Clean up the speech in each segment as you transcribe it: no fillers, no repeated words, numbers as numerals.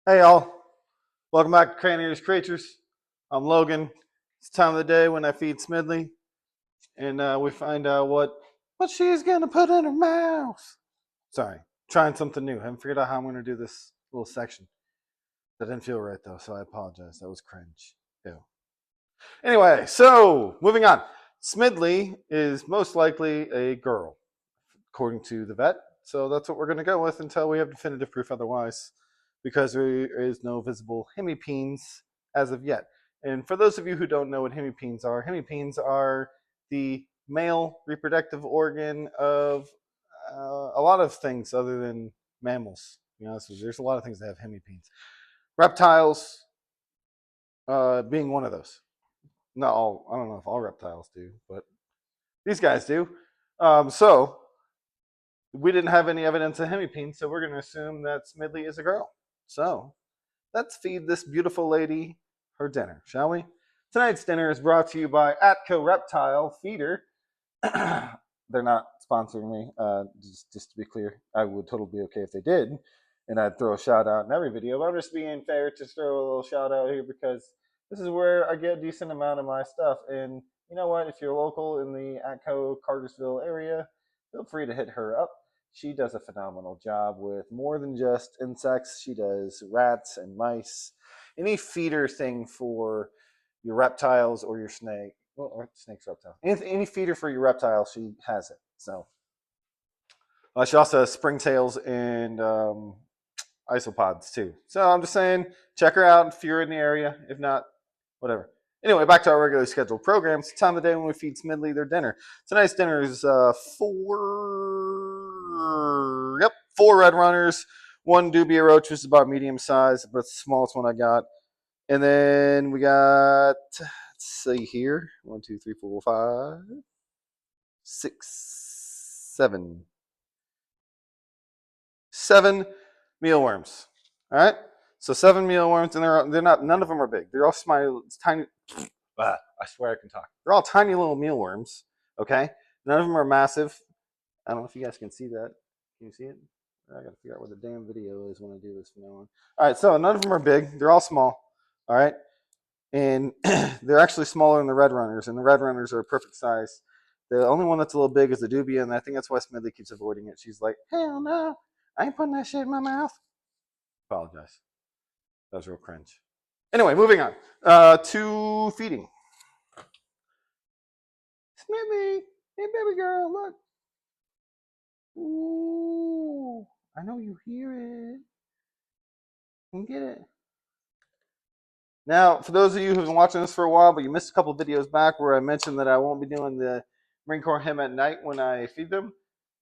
Hey y'all, welcome back to Cranier's Creatures. I'm Logan. It's time of the day when I feed Smedley, and we find out what she's gonna put in her mouth. Sorry, trying something new. I haven't figured out how I'm gonna do this little section. That didn't feel right though, so I apologize. That was cringe. Ew. Anyway, so moving on. Smedley is most likely a girl, according to the vet. So that's what we're gonna go with until we have definitive proof otherwise, because there is no visible hemipenes as of yet. And for those of you who don't know what hemipenes are the male reproductive organ of a lot of things other than mammals. You know, so there's a lot of things that have hemipenes. Reptiles being one of those. Not all. I don't know if all reptiles do, but these guys do. So we didn't have any evidence of hemipenes, so we're going to assume that Smedley is a girl. So let's feed this beautiful lady her dinner, shall we? Tonight's dinner is brought to you by Atco Reptile Feeder. They're not sponsoring me, just to be clear. I would totally be okay if they did, and I'd throw a shout out in every video, but I'm just being fair to throw a little shout out here because this is where I get a decent amount of my stuff. And you know what? If you're local in the Atco Cartersville area, feel free to hit her up. She does a phenomenal job with more than just insects. She does rats and mice, any feeder thing for your reptiles or your snake. Well, or snakes, reptiles. Any feeder for your reptiles, she has it. So she also has springtails and isopods too. So I'm just saying, check her out if you're in the area. If not, whatever. Anyway, back to our regularly scheduled programs. Time of the day when we feed Smedley their dinner. Tonight's dinner is four red runners, one dubia roach, which is about medium size, but it's the smallest one I got. And then we got, let's see here, 1, 2, 3, 4, 5, 6, 7. 7 mealworms. All right, so 7 mealworms, and they're not. None of them are big. They're all small, tiny. I swear I can talk. They're all tiny little mealworms. Okay, none of them are massive. I don't know if you guys can see that. Can you see it? I gotta figure out where the damn video is when I do this from now on. All right, so none of them are big. They're all small. All right, and they're actually smaller than the red runners, and the red runners are a perfect size. The only one that's a little big is the dubia, and I think that's why Smedley keeps avoiding it. She's like, hell no, I ain't putting that shit in my mouth. Apologize. That was real cringe. Anyway, moving on to feeding. Smedley, hey baby girl, look. Ooh, I know you hear it. Can get it. Now, for those of you who've been watching this for a while, but you missed a couple of videos back where I mentioned that I won't be doing the Marine Corps hymn at night when I feed them,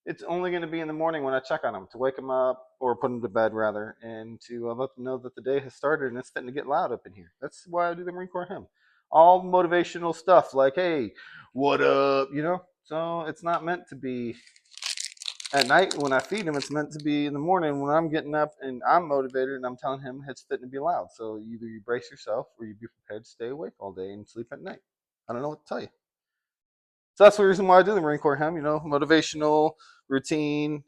it's only going to be in the morning when I check on them to wake them up or put them to bed, rather, and to let them know that the day has started and it's fitting to get loud up in here. That's why I do the Marine Corps hymn. All motivational stuff like, hey, what up, you know? So it's not meant to be at night when I feed him. It's meant to be in the morning when I'm getting up and I'm motivated and I'm telling him it's fitting to be loud. So either you brace yourself or you be prepared to stay awake all day and sleep at night. I don't know what to tell you. So that's the reason why I do the Marine Corps hymn, you know, motivational, routine.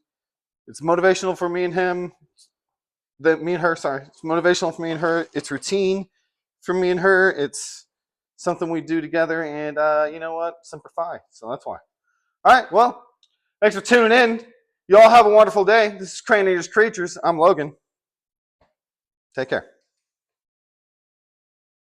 It's motivational for me and him. It's motivational for me and her. It's routine for me and her. It's something we do together. And you know what? Semper Fi. So that's why. All right. Well, thanks for tuning in. You all have a wonderful day. This is Cranier's Creatures. I'm Logan. Take care.